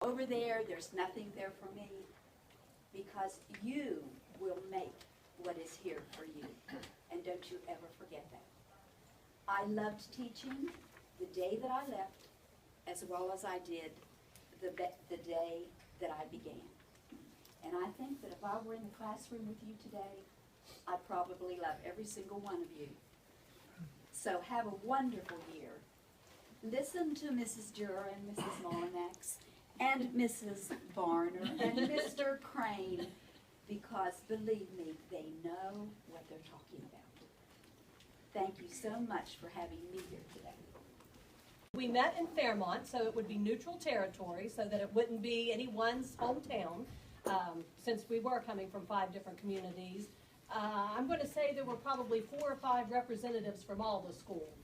over there, there's nothing there for me, because you will make what is here for you. And don't you ever forget that. I loved teaching the day that I left, as well as I did the day that I began. And I think that if I were in the classroom with you today, I'd probably love every single one of you. So have a wonderful year. Listen to Mrs. Durer and Mrs. Molinax and Mrs. Varner and Mr. Crane, because believe me, they know what they're talking about. Thank you so much for having me here today. We met in Fairmont, so it would be neutral territory, so that it wouldn't be anyone's hometown, since we were coming from 5 different communities. I'm going to say there were probably 4 or 5 representatives from all the schools.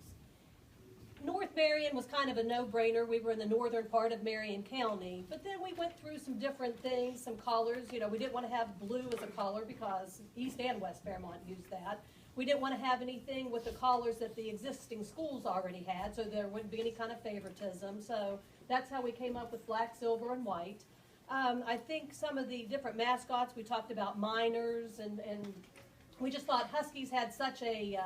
North Marion was kind of a no-brainer. We were in the northern part of Marion County, but then we went through some different things, some colors. You know, we didn't want to have blue as a color because East and West Fairmont used that. We didn't want to have anything with the collars that the existing schools already had, so there wouldn't be any kind of favoritism. So that's how we came up with black, silver, and white. I think some of the different mascots, we talked about miners, and we just thought Huskies had such a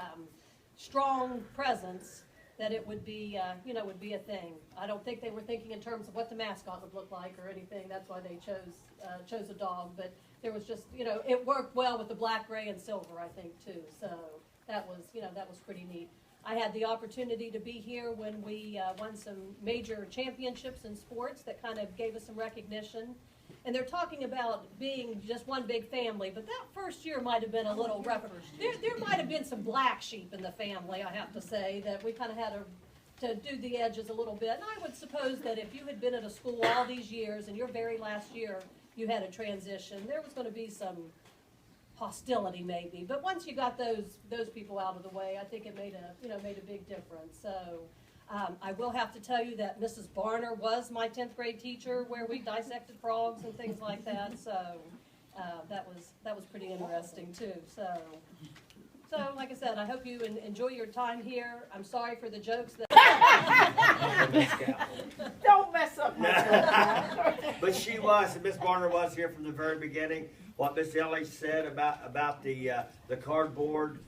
strong presence that it would be, would be a thing. I don't think they were thinking in terms of what the mascot would look like or anything. That's why they chose a dog. But there was just, it worked well with the black, gray, and silver, I think, too. So that was pretty neat. I had the opportunity to be here when we won some major championships in sports that kind of gave us some recognition. And they're talking about being just one big family, but that first year might have been a little rougher. There might have been some black sheep in the family, I have to say, that we kind of had to do the edges a little bit. And I would suppose that if you had been at a school all these years and your very last year you had a transition, there was going to be some hostility maybe. But once you got those people out of the way, I think it made a big difference. So. I will have to tell you that Mrs. Varner was my 10th grade teacher, where we dissected frogs and things like that. So that was pretty interesting too. So like I said, I hope you enjoy your time here. I'm sorry for the jokes that. Don't mess up my joke. But she was, Miss Varner was here from the very beginning. What Miss Ellie said about the cardboard.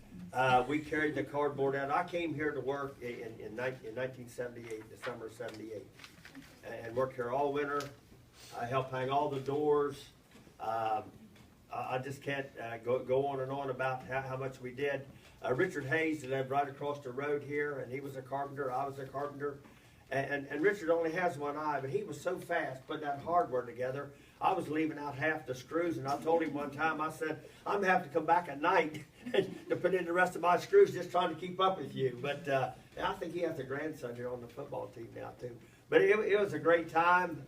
We carried the cardboard out. I came here to work in 1978, December 78, and worked here all winter. I helped hang all the doors. I just can't go on and on about how much we did. Richard Hayes lived right across the road here, and he was a carpenter. I was a carpenter. And Richard only has one eye, but he was so fast putting that hardware together. I was leaving out half the screws, and I told him one time, I said, I'm going to have to come back at night to put in the rest of my screws just trying to keep up with you. But I think he has a grandson here on the football team now, too. But it was a great time.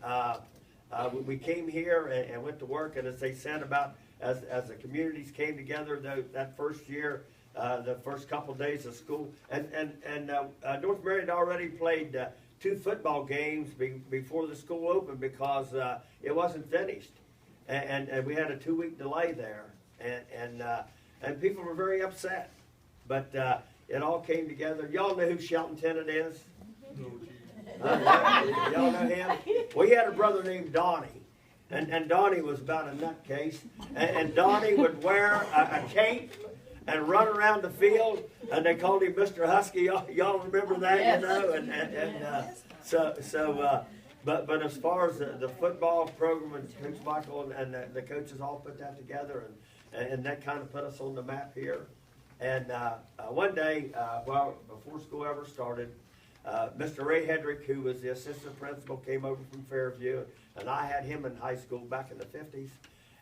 We came here and went to work, and as they said about as the communities came together that first year, the first couple of days of school, and North Marion already played 2 football games before the school opened because it wasn't finished, and we had a 2-week delay there, and people were very upset, but it all came together. Y'all know who Shelton Tennant is? Y'all know him? Well, he had a brother named Donnie, and Donnie was about a nutcase, and Donnie would wear a cape and run around the field, and they called him Mr. Husky. Y'all remember that, yes. But as far as the football program, and Coach Michael and the coaches all put that together, and that kind of put us on the map here. And one day, before school ever started, Mr. Ray Hedrick, who was the assistant principal, came over from Fairview, and I had him in high school back in the 50s,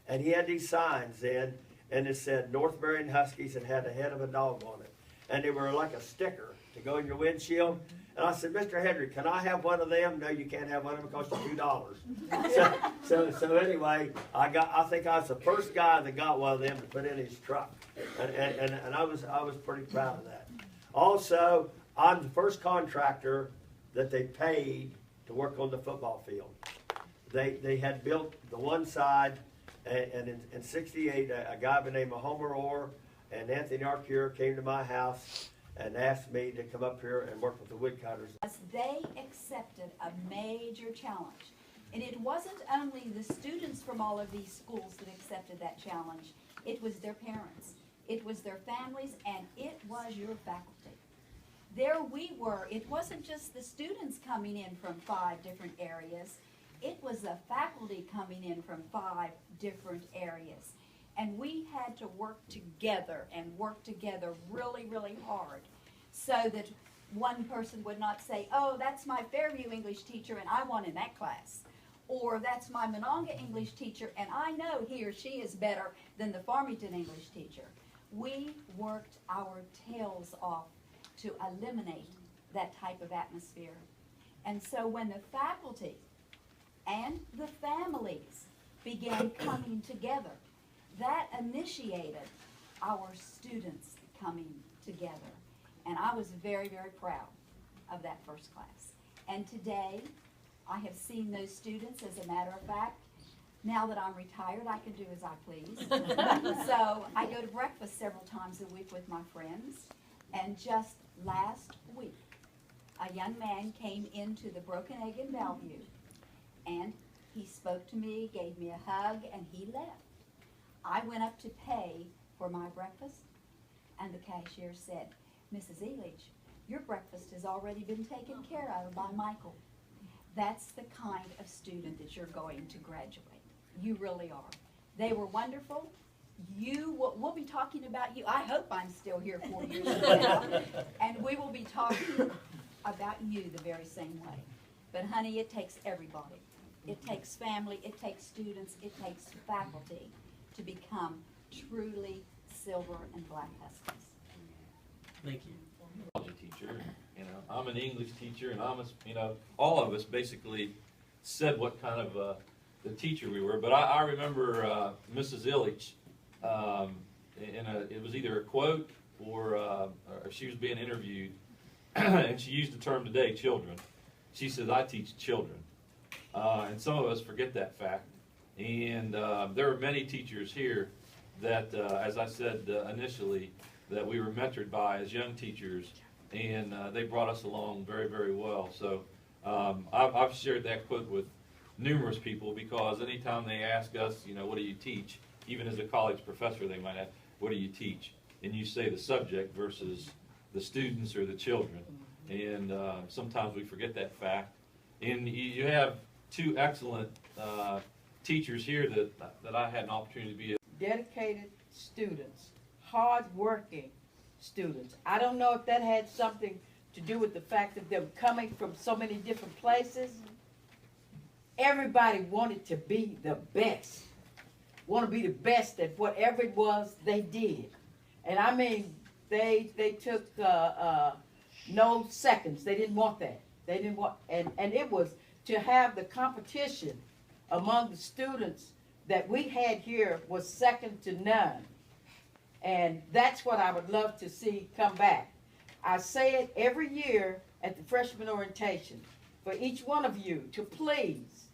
and he had these signs in, and it said North Marion Huskies, and had a head of a dog on it. And they were like a sticker to go in your windshield. And I said, Mr. Hedrick, can I have one of them? No, you can't have one of them. It costs you $2. So anyway, I think I was the first guy that got one of them to put in his truck. And I was pretty proud of that. Also, I'm the first contractor that they paid to work on the football field. They had built the one side, and in 68, a guy by the name of Homer Orr and Anthony Arcure came to my house and asked me to come up here and work with the woodcutters. They accepted a major challenge. And it wasn't only the students from all of these schools that accepted that challenge. It was their parents, it was their families, and it was your faculty. There we were. It wasn't just the students coming in from 5 different areas. It was the faculty coming in from 5 different areas. And we had to work together and work together really, really hard so that one person would not say, oh, that's my Fairview English teacher and I want in that class. Or that's my Monongah English teacher and I know he or she is better than the Farmington English teacher. We worked our tails off to eliminate that type of atmosphere. And so when the faculty and the families began coming together, that initiated our students coming together. And I was very, very proud of that first class. And today, I have seen those students, as a matter of fact. Now that I'm retired, I can do as I please. So I go to breakfast several times a week with my friends. And just last week, a young man came into the Broken Egg in Bellevue, and he spoke to me, gave me a hug, and he left. I went up to pay for my breakfast, and the cashier said, Mrs. Elich, your breakfast has already been taken care of by Michael. That's the kind of student that you're going to graduate. You really are. They were wonderful. We'll be talking about you. I hope I'm still here 4 years from now. And we will be talking about you the very same way. But honey, it takes everybody. It takes family, it takes students, it takes faculty to become truly silver and black Huskies. Thank you. I'm a teacher, I'm an English teacher, and all of us basically said what kind of the teacher we were. But I remember Mrs. Illich, it was either a quote or she was being interviewed, and she used the term today, children. She says, I teach children. And some of us forget that fact. And there are many teachers here that, as I said initially, that we were mentored by as young teachers, and they brought us along very, very well. So I've shared that quote with numerous people because anytime they ask us, what do you teach? Even as a college professor, they might ask, what do you teach? And you say the subject versus the students or the children. And sometimes we forget that fact. And you have 2 excellent teachers here that I had an opportunity to be a Dedicated students, hard-working students. I don't know if that had something to do with the fact of them coming from so many different places. Everybody wanted to be the best. Want to be the best at whatever it was they did. And I mean, they took no seconds. They didn't want that. They didn't want, and it was to have the competition among the students that we had here was second to none. And that's what I would love to see come back. I say it every year at the freshman orientation for each one of you to please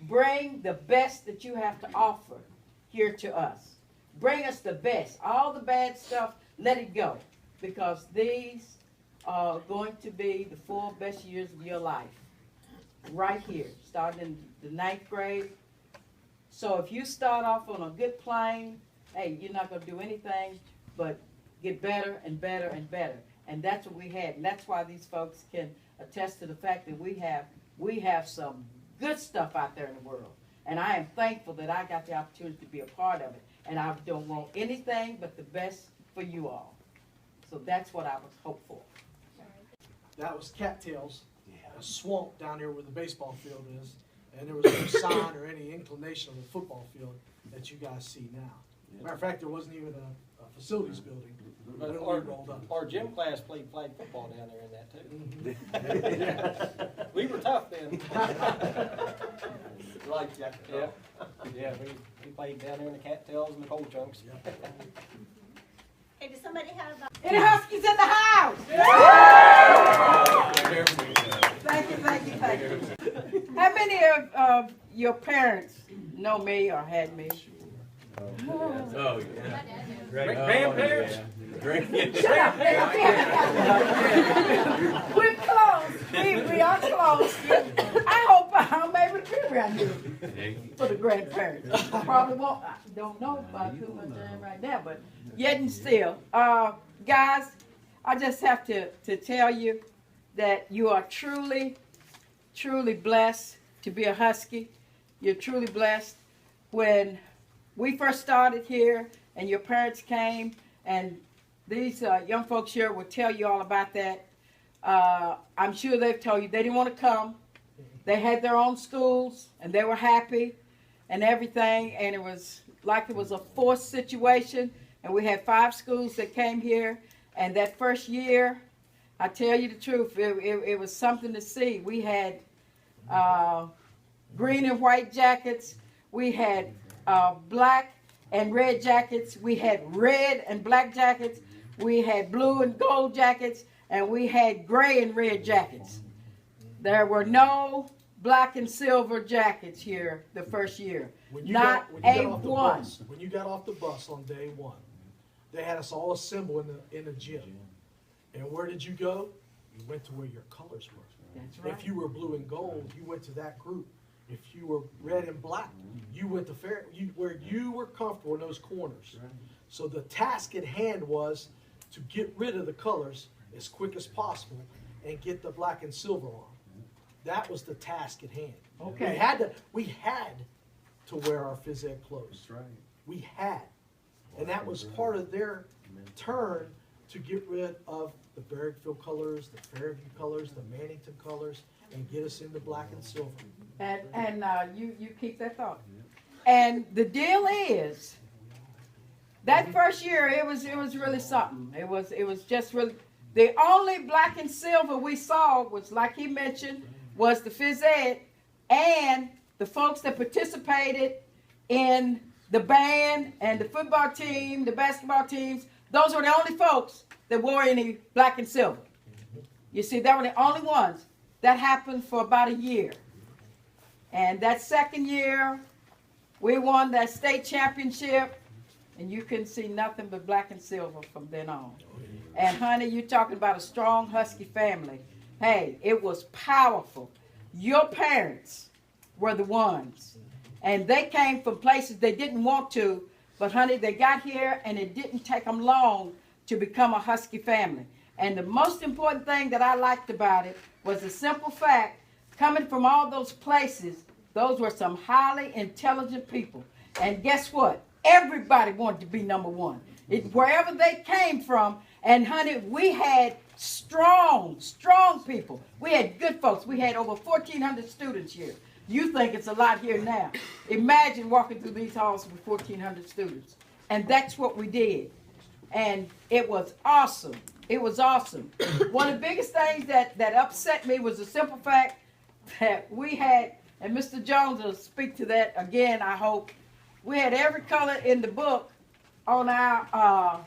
bring the best that you have to offer here to us. Bring us the best. All the bad stuff, let it go. Because these are going to be the 4 best years of your life. Right here, starting in the 9th grade. So if you start off on a good plane, hey, you're not going to do anything but get better and better and better. And that's what we had. And that's why these folks can attest to the fact that we have some good stuff out there in the world. And I am thankful that I got the opportunity to be a part of it. And I don't want anything but the best for you all. So that's what I was hopeful. That was cattails, a swamp down there where the baseball field is, and there was no sign or any inclination of the football field that you guys see now. Matter of fact, there wasn't even a facilities building when we rolled up. Our gym class played flag football down there in that too. We were tough then. Like Jack. Yeah, we played down there in the cattails and the cold chunks. Hey, does somebody have Any Huskies in the house? Thank you. How many of your parents know me or had me? Oh, yeah. Grandparents? Shut up. We're close. We are close. I hope I'm able to be around out here for the grandparents. Probably won't, I don't know about too much right now, but yet and still. Guys, I just have to tell you that you are truly, truly blessed to be a Husky. You're truly blessed. When we first started here and your parents came, and these young folks here will tell you all about that. I'm sure they've told you they didn't want to come. They had their own schools, and they were happy and everything, and it was like it was a forced situation, and we had 5 schools that came here, and that first year, I tell you the truth, it was something to see. We had green and white jackets. We had black and red jackets. We had red and black jackets. We had blue and gold jackets. And we had gray and red jackets. There were no black and silver jackets here the first year. When you Not got a off the one. bus, when you got off the bus on day 1, they had us all assemble in the gym. And where did you go? You went to where your colors were. That's right. If you were blue and gold, you went to that group. If you were red and black, you went to where you were comfortable in those corners. So the task at hand was to get rid of the colors as quick as possible and get the black and silver on. That was the task at hand. Okay. We had to wear our phys ed clothes. That's right. We had. And that was part of their turn to get rid of the Bergfield colors, the Fairview colors, the Mannington colors, and get us into black and silver. And you keep that thought. And the deal is, that first year it was really something. It was just really. The only black and silver we saw was, like he mentioned, was the phys ed and the folks that participated in the band and the football team, the basketball teams. Those were the only folks that wore any black and silver. You see, they were the only ones. That happened for about a year. And that second year, we won that state championship, and you couldn't see nothing but black and silver from then on. And honey, you're talking about a strong Husky family. Hey, it was powerful. Your parents were the ones. And they came from places they didn't want to, but honey, they got here and it didn't take them long to become a Husky family. And the most important thing that I liked about it was the simple fact, coming from all those places, those were some highly intelligent people. And guess what? Everybody wanted to be number one. Wherever they came from, and honey, we had strong people. We had good folks. We had over 1,400 students here. You think it's a lot here now. Imagine walking through these halls with 1,400 students. And that's what we did. And it was awesome. It was awesome. One of the biggest things that upset me was the simple fact that we had, and Mr. Jones will speak to that again, I hope, we had every color in the book on our,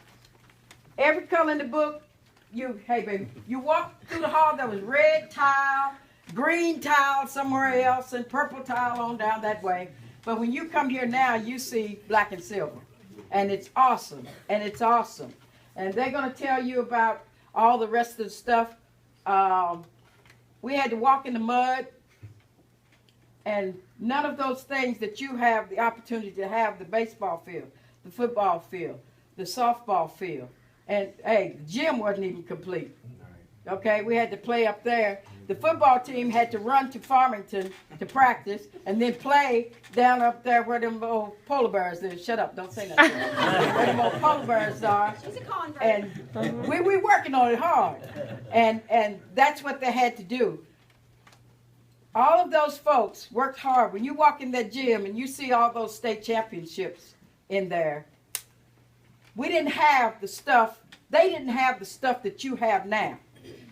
every color in the book. Hey baby, you walk through the hall, there was red tile, green tile somewhere else, and purple tile on down that way. But when you come here now, you see black and silver. And it's awesome, and it's awesome. And they're going to tell you about all the rest of the stuff. We had to walk in the mud, and none of those things that you have the opportunity to have, the baseball field, the football field, the softball field. And, hey, the gym wasn't even complete. Okay, we had to play up there. The football team had to run to Farmington to practice and then play down up there where them old polar bears are. Shut up, don't say nothing. Where them old polar bears are. She's a convert. And we working on it hard. And that's what they had to do. All of those folks worked hard. When you walk in that gym and you see all those state championships in there, we didn't have the stuff, they didn't have the stuff that you have now.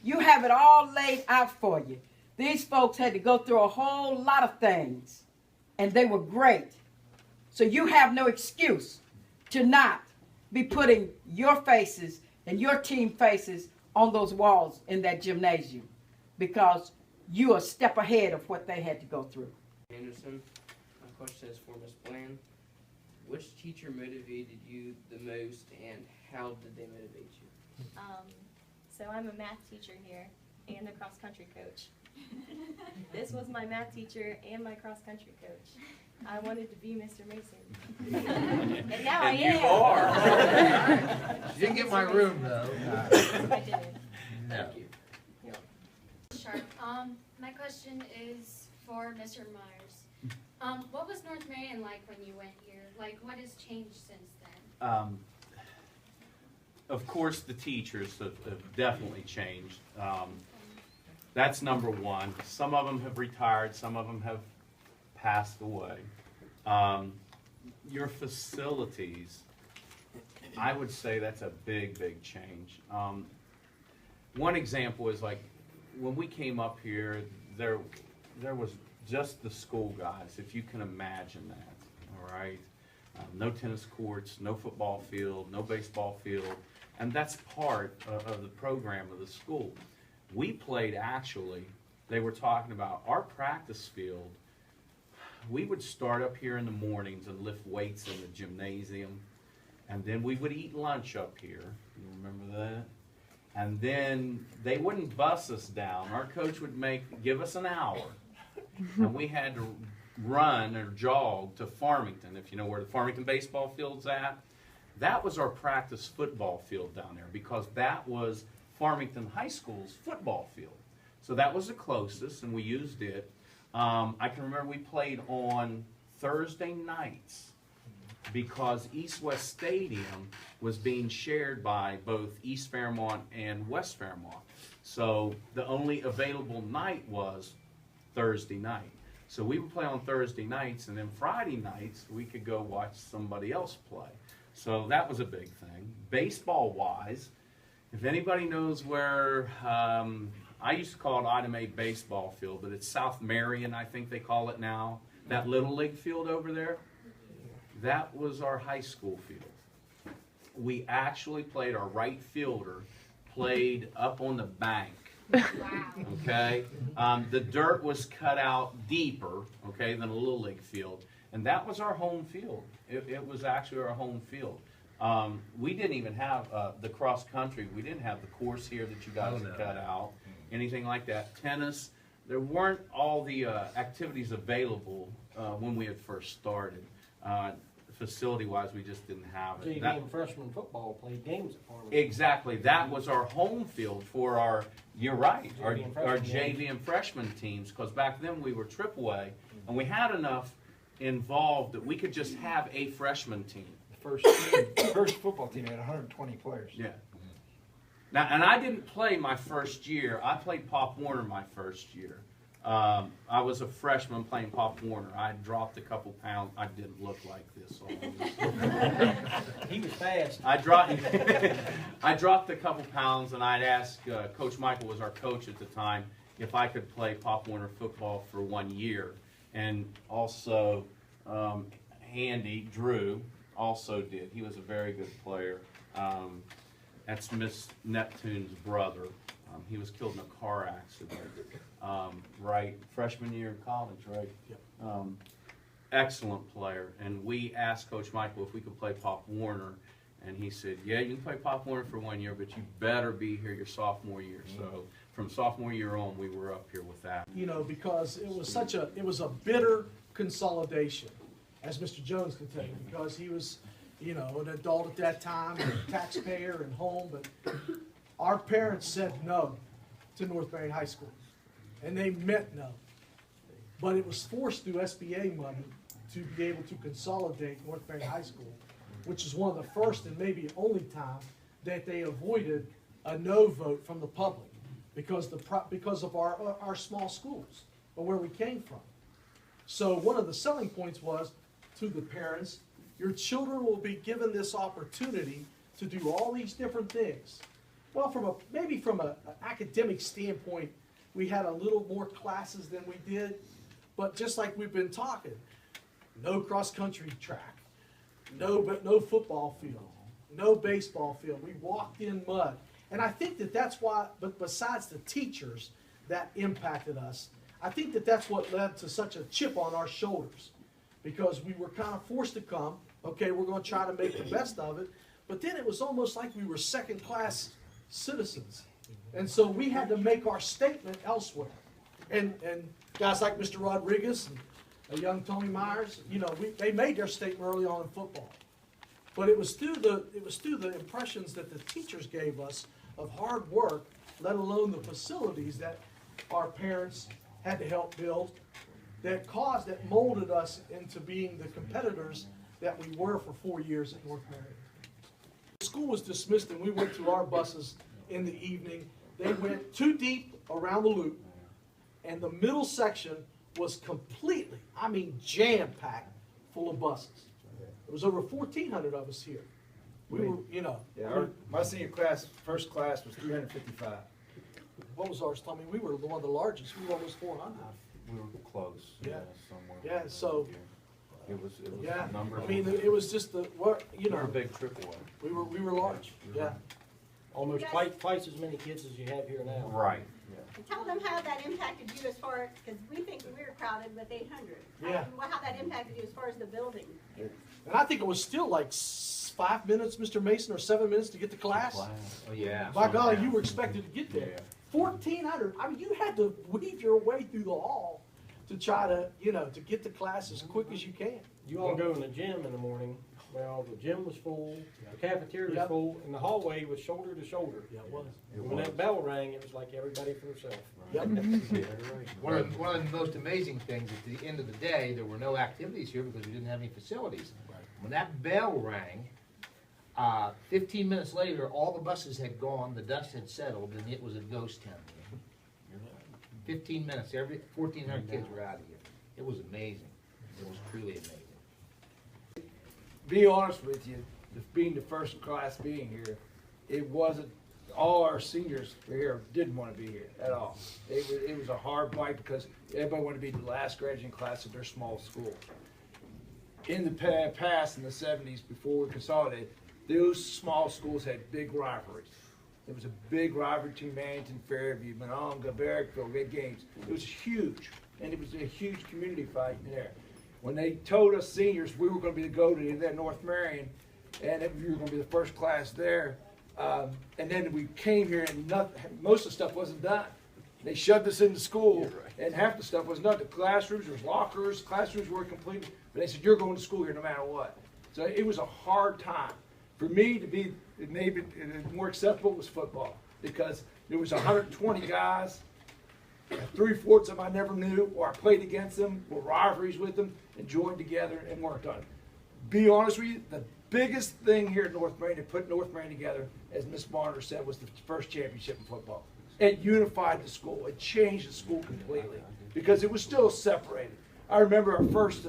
You have it all laid out for you. These folks had to go through a whole lot of things, and they were great. So you have no excuse to not be putting your faces and your team faces on those walls in that gymnasium, because you are a step ahead of what they had to go through. Anderson, my question is for Ms. Bland. Which teacher motivated you the most, and how did they motivate you? So I'm a math teacher here and a cross-country coach. This was my math teacher and my cross country coach. I wanted to be Mr. Mason. And now I am. You are. You didn't get my room though. I didn't. No. Sure. My question is for Mr. Myers. What was North Marion like when you went here? Like, what has changed since then? Of course, the teachers have definitely changed. That's number one. Some of them have retired. Some of them have passed away. Your facilities, I would say that's a big, big change. One example is like when we came up here, there was just the school guys, if you can imagine that, all right? No tennis courts, no football field, no baseball field, and that's part of the program of the school. We played actually, they were talking about our practice field. We would start up here in the mornings and lift weights in the gymnasium, and then we would eat lunch up here. You remember that? And then they wouldn't bus us down. Our coach would give us an hour, and we had to run or jog to Farmington, if you know where the Farmington baseball field's at. That was our practice football field down there because that was Farmington High School's football field. So that was the closest, and we used it. I can remember we played on Thursday nights because East-West Stadium was being shared by both East Fairmont and West Fairmont. So the only available night was Thursday night. So we would play on Thursday nights, and then Friday nights we could go watch somebody else play. So that was a big thing. Baseball-wise, if anybody knows where, I used to call it Item 8 baseball field, but it's South Marion, I think they call it now. That Little League field over there, that was our high school field. We actually played, our right fielder played up on the bank. Wow. Okay? The dirt was cut out deeper, okay, than a Little League field. And that was our home field. It was actually our home field. We didn't even have the cross country. We didn't have the course here that you guys had cut out, anything like that. Tennis, there weren't all the activities available when we had first started. Facility-wise, we just didn't have it. JV and freshman football played games at Farmington. Exactly. That was our home field for our, you're right, our JV JV and freshman teams, because back then we were AAA, and we had enough involved that we could just have a freshman team. The first football team had 120 players. Yeah. Now, and I didn't play my first year. I played Pop Warner my first year. I was a freshman playing Pop Warner. I dropped a couple pounds. I didn't look like this. He was fast. I dropped a couple pounds, and I'd asked Coach Michael was our coach at the time if I could play Pop Warner football for 1 year, and also Andy Drew also did. He was a very good player. That's Miss Neptune's brother. He was killed in a car accident, right, freshman year in college, right? Yep. Excellent player. And we asked Coach Michael if we could play Pop Warner, and he said, yeah, you can play Pop Warner for 1 year, but you better be here your sophomore year. So from sophomore year on, we were up here with that. You know, because it was a bitter consolidation, as Mr. Jones could tell you, because he was, you know, an adult at that time, and a taxpayer and home, but our parents said no to North Marion High School, and they meant no. But it was forced through SBA money to be able to consolidate North Marion High School, which is one of the first and maybe only time that they avoided a no vote from the public because of our small schools or where we came from. So one of the selling points was to the parents, your children will be given this opportunity to do all these different things. Well, maybe from an academic standpoint, we had a little more classes than we did, but just like we've been talking, no cross-country track, no football field, no baseball field. We walked in mud. And I think that's why, but besides the teachers that impacted us, I think that's what led to such a chip on our shoulders, because we were kind of forced to come. Okay, we're going to try to make the best of it. But then it was almost like we were second-class citizens. And so we had to make our statement elsewhere. And guys like Mr. Rodriguez and a young Tony Myers, you know, they made their statement early on in football. But it was through the impressions that the teachers gave us of hard work, let alone the facilities that our parents had to help build, that molded us into being the competitors that we were for 4 years at North Marion. The school was dismissed and we went to our buses in the evening. They went too deep around the loop, and the middle section was completely, I mean jam-packed full of buses. There was over 1,400 of us here. We were, you know. Yeah, my senior class, first class was 355. What was ours, Tommy? We were one of the largest. We were almost 400. We were close. Yeah. Somewhere. Yeah, so. It was Yeah, numbers. I mean, it was just the, what, you We were know. a big triple A. We were large, yeah. Almost twice as many kids as you have here now. Right. And tell them how that impacted you as far, because we think we were crowded with 800. Yeah. How that impacted you as far as the building. And I think it was still like 5 minutes, Mr. Mason, or 7 minutes to get to class. Oh, yeah. By golly, you were expected to get there. 1,400, I mean, you had to weave your way through the hall to try to, you know, to get to class as quick as you can. You all go in the gym in the morning. Well, the gym was full, the cafeteria was full, and the hallway was shoulder to shoulder. Yeah, it was. And when that bell rang, it was like everybody for themselves. Yep. One of the most amazing things, at the end of the day, there were no activities here because we didn't have any facilities. When that bell rang, 15 minutes later, all the buses had gone, the dust had settled, and it was a ghost town. 15 minutes, every 1,400 kids were out of here. It was amazing. It was truly amazing. Be honest with you, being the first class being here, it wasn't, all our seniors here didn't want to be here at all. It was a hard fight because everybody wanted to be the last graduating class of their small school. In the past, in the 70s, before we consolidated, those small schools had big rivalries. There was a big rivalry between Mannington, Fairview, Monongah, Barrackville, Red Games. It was huge, and it was a huge community fight there. When they told us seniors we were going to be the go-to there, North Marion, and that we were going to be the first class there, and then we came here and most of the stuff wasn't done. They shoved us into school, and half the stuff was done. The classrooms, there was lockers, classrooms were complete, but they said, you're going to school here no matter what. So it was a hard time. For me to be, maybe more acceptable was football, because there was 120 guys, 3/4 of them I never knew, or I played against them, or rivalries with them, and joined together and worked on it. Be honest with you, the biggest thing here at North Marion, to put North Marion together, as Miss Barner said, was the first championship in football. It unified the school. It changed the school completely, because it was still separated. I remember our first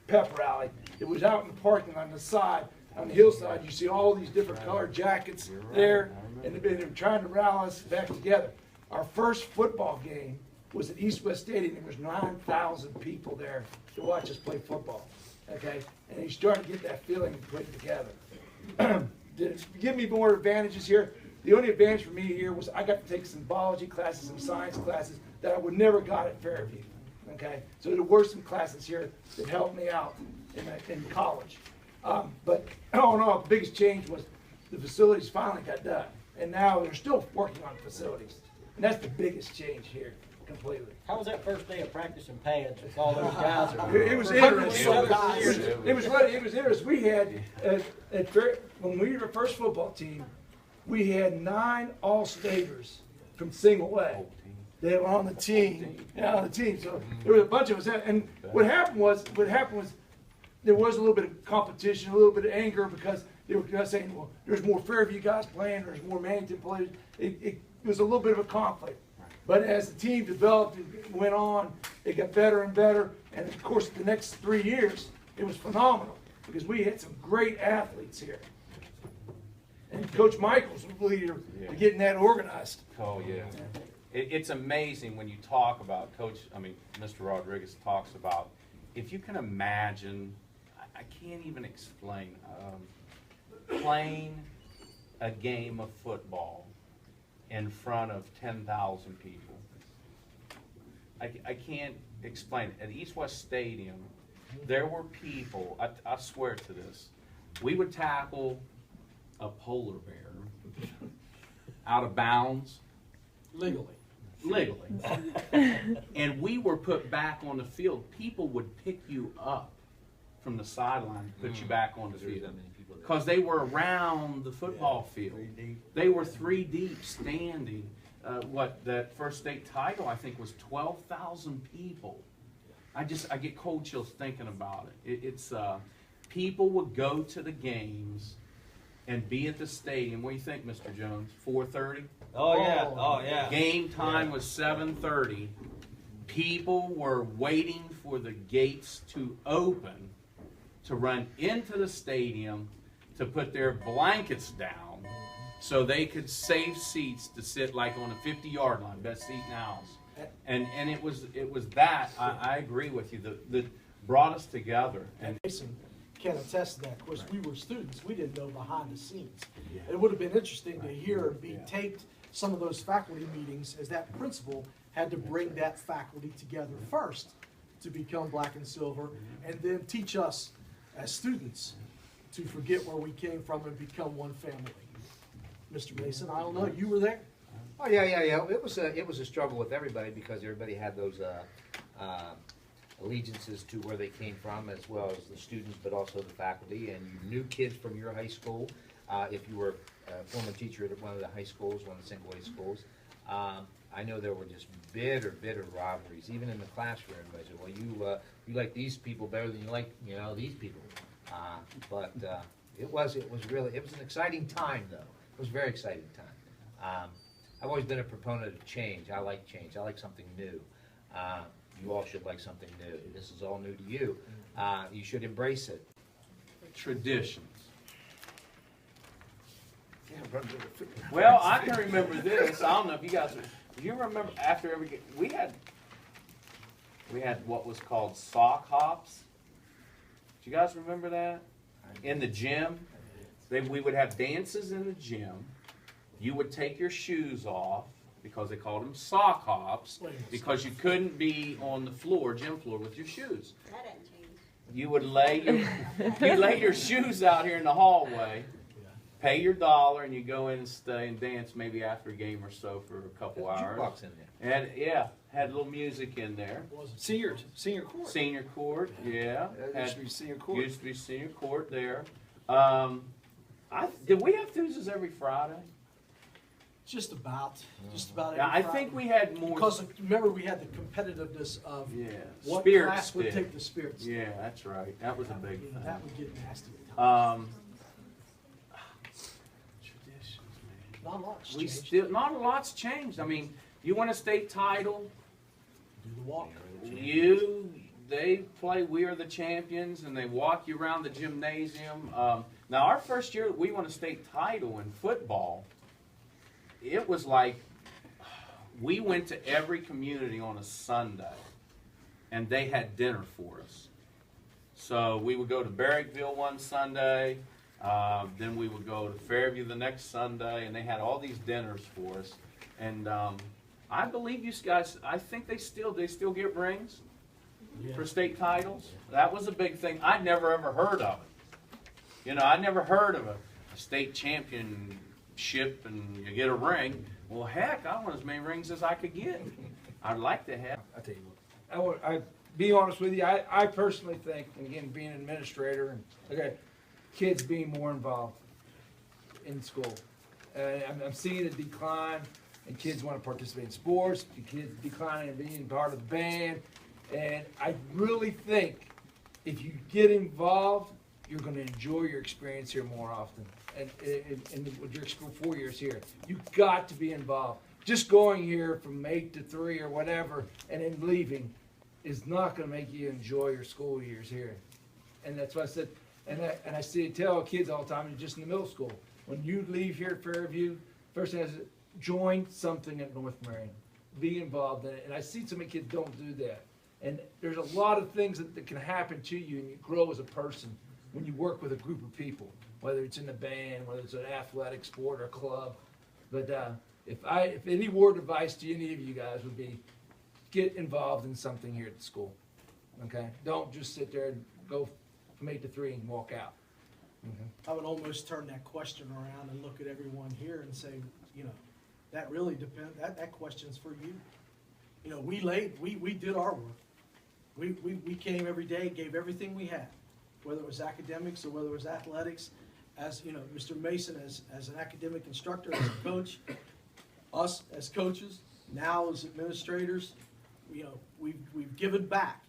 pep rally. It was out in the parking on the side, on the hillside. You see all these different colored jackets there, and they were trying to rally us back together. Our first football game was at East West Stadium. There was 9,000 people there to watch us play football. Okay, and you start to get that feeling and put it together. To give me more advantages here, the only advantage for me here was I got to take some biology classes, some science classes that I would never got at Fairview. Okay, so there were some classes here that helped me out in college. But all in all, the biggest change was the facilities finally got done, and now they're still working on facilities, and that's the biggest change here. Completely. How was that first day of practicing pads with all those guys? It was interesting. It was interesting. We had, when we were the first football team, we had 9 All-Staters from single A. They were on the team. Yeah, on the team. So there was a bunch of us. And what happened was there was a little bit of competition, a little bit of anger, because they were saying, well, there's more Fairview guys playing, there's more Mannington players. It was a little bit of a conflict. But as the team developed and went on, it got better and better. And of course, the next 3 years, it was phenomenal, because we had some great athletes here. And Coach Michaels was the leader to getting that organized. Oh, yeah. It's amazing when you talk about Mr. Rodriguez talks about, if you can imagine, I can't even explain, playing a game of football in front of 10,000 people. I can't explain it. At East West Stadium, there were people, I swear to this, we would tackle a polar bear out of bounds. Legally. legally. And we were put back on the field. People would pick you up from the sideline and put you back on the field. Because they were around the football field. They were 3 deep standing. That first state title, I think, was 12,000 people. I get cold chills thinking about it. People would go to the games and be at the stadium. What do you think, Mr. Jones? 4:30? Oh yeah, oh yeah. Game time was 7:30. People were waiting for the gates to open to run into the stadium to put their blankets down so they could save seats to sit like on a 50-yard line, best seat in the house. And it was that, I agree with you, that brought us together. And Mason can attest to that. Of course, we were students. We didn't know behind the scenes. It would have been interesting to hear and be taped some of those faculty meetings as that principal had to bring that faculty together first to become black and silver and then teach us as students to forget where we came from and become one family. Mr. Mason, I don't know, you were there? Oh yeah. It was a struggle with everybody because everybody had those allegiances to where they came from, as well as the students, but also the faculty. And you knew kids from your high school. If you were a former teacher at one of the high schools, one of the single-A schools, I know there were just bitter rivalries, even in the classroom. I said, well, you like these people better than you like, these people. But it was an exciting time, though. It was a very exciting time. I've always been a proponent of change. I like change. I like something new. You all should like something new. This is all new to you. You should embrace it. Traditions. Well, I can remember this. I don't know if you guys, do you remember after every game, we had what was called sock hops. Do you guys remember that? In the gym, we would have dances in the gym. You would take your shoes off because they called them sock hops because you couldn't be on the floor, gym floor, with your shoes. That hasn't changed. You would lay your shoes out here in the hallway, pay your $1, and you go in and stay and dance maybe after a game or so for a couple hours. Jukebox in there. And had a little music in there. Senior court. Senior court, yeah. Used to be senior court. Used to be senior court there. Did we have Thursdays every Friday? Just about every Yeah, I Friday. think we had more. Because remember, we had the competitiveness of what spirit class stick. would take the spirit stick. Yeah, that's right. That was a big thing. That would get nasty at times. Traditions, man. Not a lot's changed. Not a lot's changed. I mean, you win a state title. Do the walk. They play We Are the Champions, and they walk you around the gymnasium. Now, our first year, we won a state title in football. It was like we went to every community on a Sunday, and they had dinner for us. So we would go to Barrickville one Sunday, then we would go to Fairview the next Sunday, and they had all these dinners for us. And I believe you guys, I think they still get rings for state titles. That was a big thing. I'd never ever heard of it. I never heard of a state championship and you get a ring. Well, heck, I want as many rings as I could get. I'd like to have. I tell you what, I be honest with you. I personally think, and again, being an administrator and kids being more involved in school. I'm seeing a decline, and kids want to participate in sports. The kids declining and being part of the band, and I really think if you get involved, you're going to enjoy your experience here more often. And with your school 4 years here, you've got to be involved. Just going here from 8 to 3 or whatever, and then leaving, is not going to make you enjoy your school years here. And that's why I said, and I tell kids all the time, just in the middle school, when you leave here at Fairview, first thing I said, join something at North Marion. Be involved in it. And I see so many kids don't do that. And there's a lot of things that can happen to you, and you grow as a person when you work with a group of people, whether it's in the band, whether it's an athletic sport or club. But if any word of advice to any of you guys would be, get involved in something here at the school. Okay? Don't just sit there and go from 8 to 3 and walk out. I would almost turn that question around and look at everyone here and say, That really depends, that question's for you. You know, we did our work. We came every day, gave everything we had, whether it was academics or whether it was athletics. As, you know, Mr. Mason as an academic instructor, as a coach, us as coaches, now as administrators, you know, we've given back.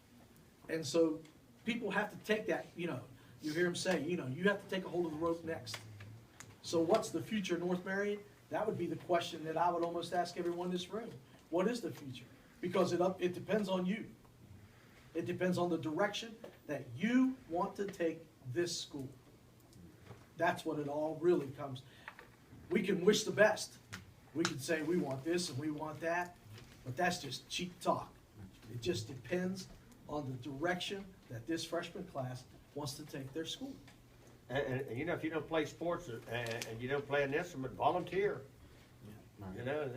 And so people have to take that, you know, you hear him say, you know, you have to take a hold of the rope next. So what's the future of North Marion? That would be the question that I would almost ask everyone in this room. What is the future? Because it depends on you. It depends on the direction that you want to take this school. That's what it all really comes. We can wish the best. We can say we want this and we want that, but that's just cheap talk. It just depends on the direction that this freshman class wants to take their school. And you know, if you don't play sports and you don't play an instrument, volunteer. You know,